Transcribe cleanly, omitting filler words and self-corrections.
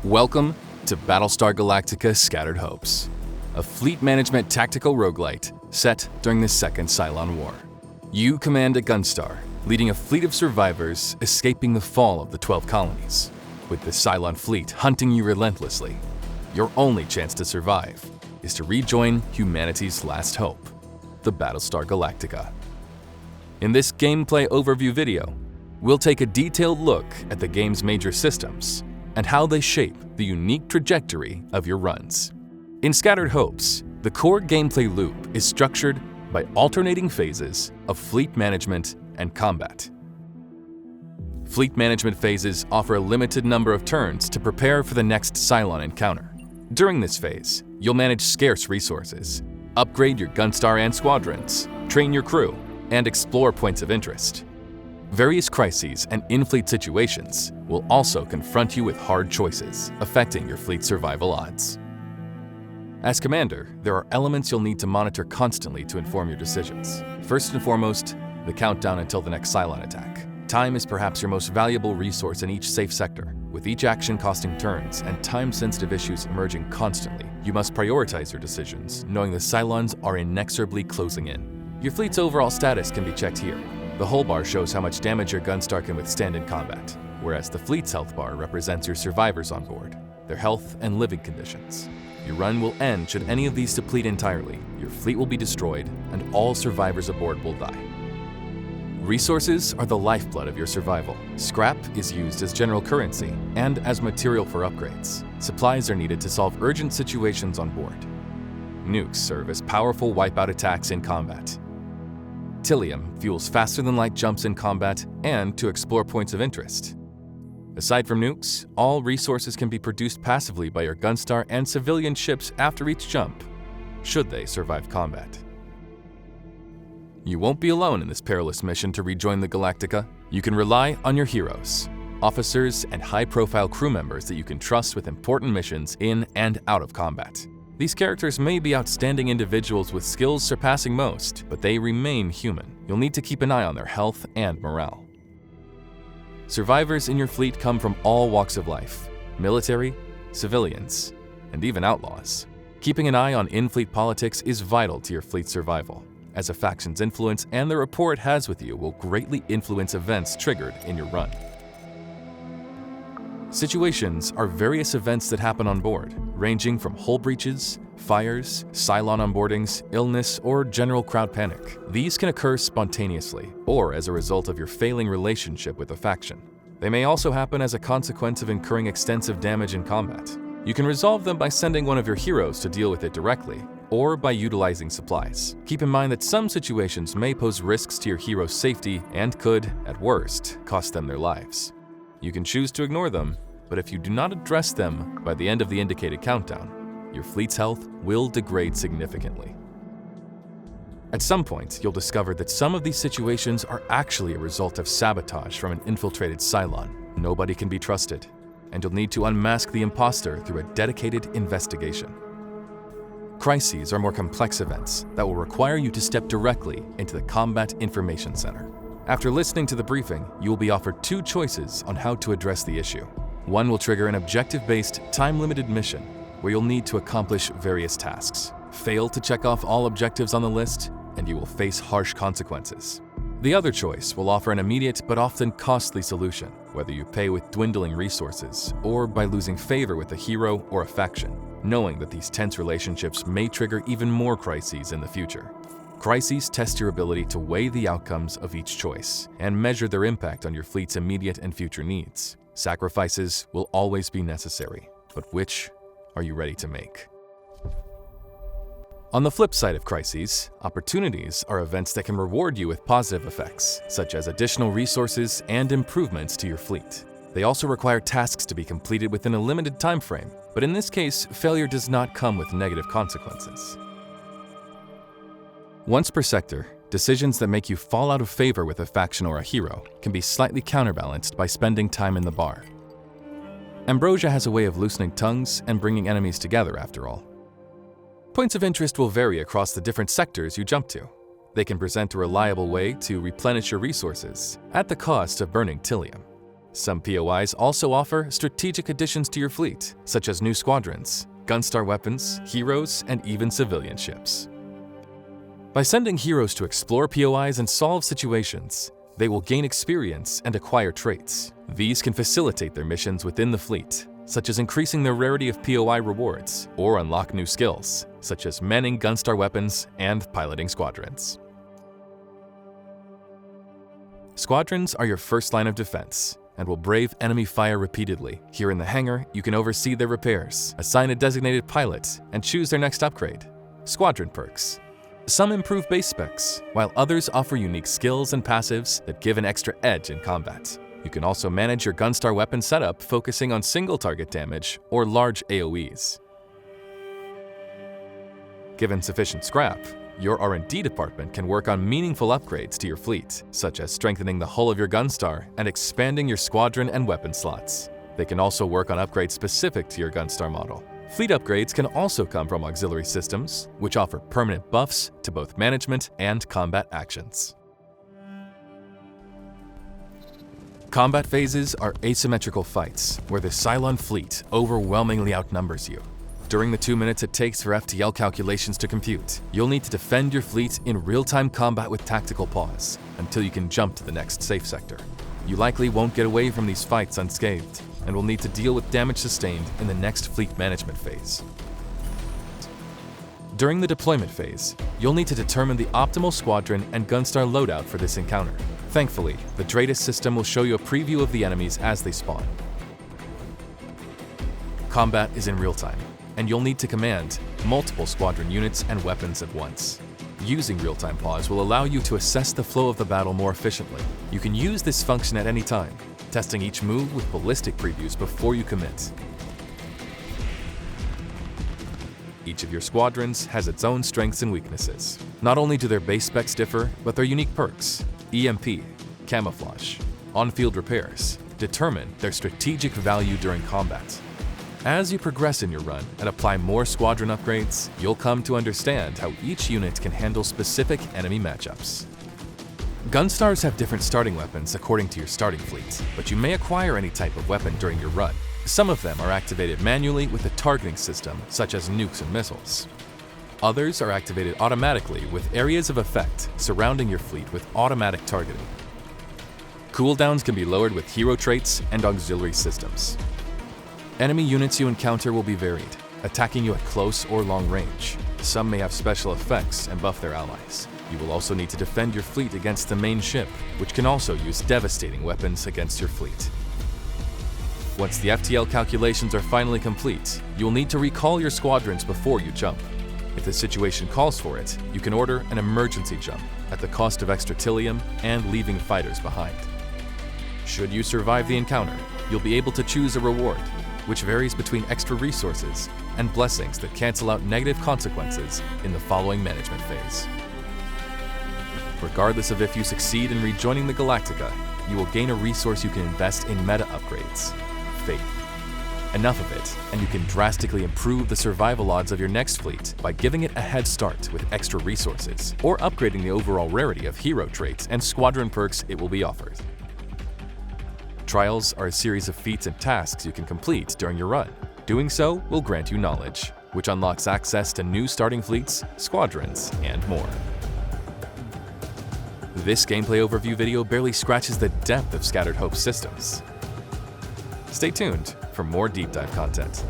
Welcome to Battlestar Galactica Scattered Hopes, a fleet management tactical roguelite set during the Second Cylon War. You command a Gunstar, leading a fleet of survivors escaping the fall of the 12 colonies, with the Cylon fleet hunting you relentlessly. Your only chance to survive is to rejoin humanity's last hope, the Battlestar Galactica. In this gameplay overview video, we'll take a detailed look at the game's major systems and how they shape the unique trajectory of your runs. In Scattered Hopes, the core gameplay loop is structured by alternating phases of fleet management and combat. Fleet management phases offer a limited number of turns to prepare for the next Cylon encounter. During this phase, you'll manage scarce resources, upgrade your Gunstar and squadrons, train your crew, and explore points of interest. Various crises and in-fleet situations will also confront you with hard choices, affecting your fleet's survival odds. As commander, there are elements you'll need to monitor constantly to inform your decisions. First and foremost, the countdown until the next Cylon attack. Time is perhaps your most valuable resource in each safe sector. With each action costing turns and time-sensitive issues emerging constantly, you must prioritize your decisions, knowing the Cylons are inexorably closing in. Your fleet's overall status can be checked here. The hull bar shows how much damage your Gunstar can withstand in combat, whereas the fleet's health bar represents your survivors on board, their health and living conditions. Your run will end should any of these deplete entirely, your fleet will be destroyed, and all survivors aboard will die. Resources are the lifeblood of your survival. Scrap is used as general currency and as material for upgrades. Supplies are needed to solve urgent situations on board. Nukes serve as powerful wipeout attacks in combat. Tilium fuels faster-than-light jumps in combat and to explore points of interest. Aside from nukes, all resources can be produced passively by your Gunstar and civilian ships after each jump, should they survive combat. You won't be alone in this perilous mission to rejoin the Galactica. You can rely on your heroes, officers, and high-profile crew members that you can trust with important missions in and out of combat. These characters may be outstanding individuals with skills surpassing most, but they remain human. You'll need to keep an eye on their health and morale. Survivors in your fleet come from all walks of life: military, civilians, and even outlaws. Keeping an eye on in-fleet politics is vital to your fleet's survival, as a faction's influence and the rapport it has with you will greatly influence events triggered in your run. Situations are various events that happen on board, ranging from hull breaches, fires, Cylon onboardings, illness, or general crowd panic. These can occur spontaneously, or as a result of your failing relationship with a faction. They may also happen as a consequence of incurring extensive damage in combat. You can resolve them by sending one of your heroes to deal with it directly, or by utilizing supplies. Keep in mind that some situations may pose risks to your hero's safety and could, at worst, cost them their lives. You can choose to ignore them, but if you do not address them by the end of the indicated countdown, your fleet's health will degrade significantly. At some point, you'll discover that some of these situations are actually a result of sabotage from an infiltrated Cylon. Nobody can be trusted, and you'll need to unmask the imposter through a dedicated investigation. Crises are more complex events that will require you to step directly into the Combat Information Center. After listening to the briefing, you will be offered two choices on how to address the issue. One will trigger an objective-based, time-limited mission where you'll need to accomplish various tasks. Fail to check off all objectives on the list, and you will face harsh consequences. The other choice will offer an immediate but often costly solution, whether you pay with dwindling resources or by losing favor with a hero or a faction, knowing that these tense relationships may trigger even more crises in the future. Crises test your ability to weigh the outcomes of each choice and measure their impact on your fleet's immediate and future needs. Sacrifices will always be necessary, but which are you ready to make? On the flip side of crises, opportunities are events that can reward you with positive effects, such as additional resources and improvements to your fleet. They also require tasks to be completed within a limited time frame, but in this case, failure does not come with negative consequences. Once per sector, decisions that make you fall out of favor with a faction or a hero can be slightly counterbalanced by spending time in the bar. Ambrosia has a way of loosening tongues and bringing enemies together, after all. Points of interest will vary across the different sectors you jump to. They can present a reliable way to replenish your resources at the cost of burning Tilium. Some POIs also offer strategic additions to your fleet, such as new squadrons, Gunstar weapons, heroes, and even civilian ships. By sending heroes to explore POIs and solve situations, they will gain experience and acquire traits. These can facilitate their missions within the fleet, such as increasing the rarity of POI rewards, or unlock new skills, such as manning Gunstar weapons and piloting squadrons. Squadrons are your first line of defense and will brave enemy fire repeatedly. Here in the hangar, you can oversee their repairs, assign a designated pilot, and choose their next upgrade. Squadron perks. Some improve base specs, while others offer unique skills and passives that give an extra edge in combat. You can also manage your Gunstar weapon setup focusing on single target damage or large AoEs. Given sufficient scrap, your R&D department can work on meaningful upgrades to your fleet, such as strengthening the hull of your Gunstar and expanding your squadron and weapon slots. They can also work on upgrades specific to your Gunstar model. Fleet upgrades can also come from auxiliary systems, which offer permanent buffs to both management and combat actions. Combat phases are asymmetrical fights, where the Cylon fleet overwhelmingly outnumbers you. During the 2 minutes it takes for FTL calculations to compute, you'll need to defend your fleet in real-time combat with tactical pause, until you can jump to the next safe sector. You likely won't get away from these fights unscathed, and will need to deal with damage sustained in the next fleet management phase. During the deployment phase, you'll need to determine the optimal squadron and Gunstar loadout for this encounter. Thankfully, the Dratus system will show you a preview of the enemies as they spawn. Combat is in real time, and you'll need to command multiple squadron units and weapons at once. Using real-time pause will allow you to assess the flow of the battle more efficiently. You can use this function at any time, testing each move with ballistic previews before you commit. Each of your squadrons has its own strengths and weaknesses. Not only do their base specs differ, but their unique perks, EMP, camouflage, on-field repairs, determine their strategic value during combat. As you progress in your run and apply more squadron upgrades, you'll come to understand how each unit can handle specific enemy matchups. Gunstars have different starting weapons according to your starting fleet, but you may acquire any type of weapon during your run. Some of them are activated manually with a targeting system, such as nukes and missiles. Others are activated automatically with areas of effect surrounding your fleet with automatic targeting. Cooldowns can be lowered with hero traits and auxiliary systems. Enemy units you encounter will be varied, attacking you at close or long range. Some may have special effects and buff their allies. You will also need to defend your fleet against the main ship, which can also use devastating weapons against your fleet. Once the FTL calculations are finally complete, you'll need to recall your squadrons before you jump. If the situation calls for it, you can order an emergency jump at the cost of extra tilium and leaving fighters behind. Should you survive the encounter, you'll be able to choose a reward, which varies between extra resources and blessings that cancel out negative consequences in the following management phase. Regardless of if you succeed in rejoining the Galactica, you will gain a resource you can invest in meta upgrades, faith. Enough of it, and you can drastically improve the survival odds of your next fleet by giving it a head start with extra resources, or upgrading the overall rarity of hero traits and squadron perks it will be offered. Trials are a series of feats and tasks you can complete during your run. Doing so will grant you knowledge, which unlocks access to new starting fleets, squadrons, and more. This gameplay overview video barely scratches the depth of Scattered Hope's systems. Stay tuned for more deep dive content.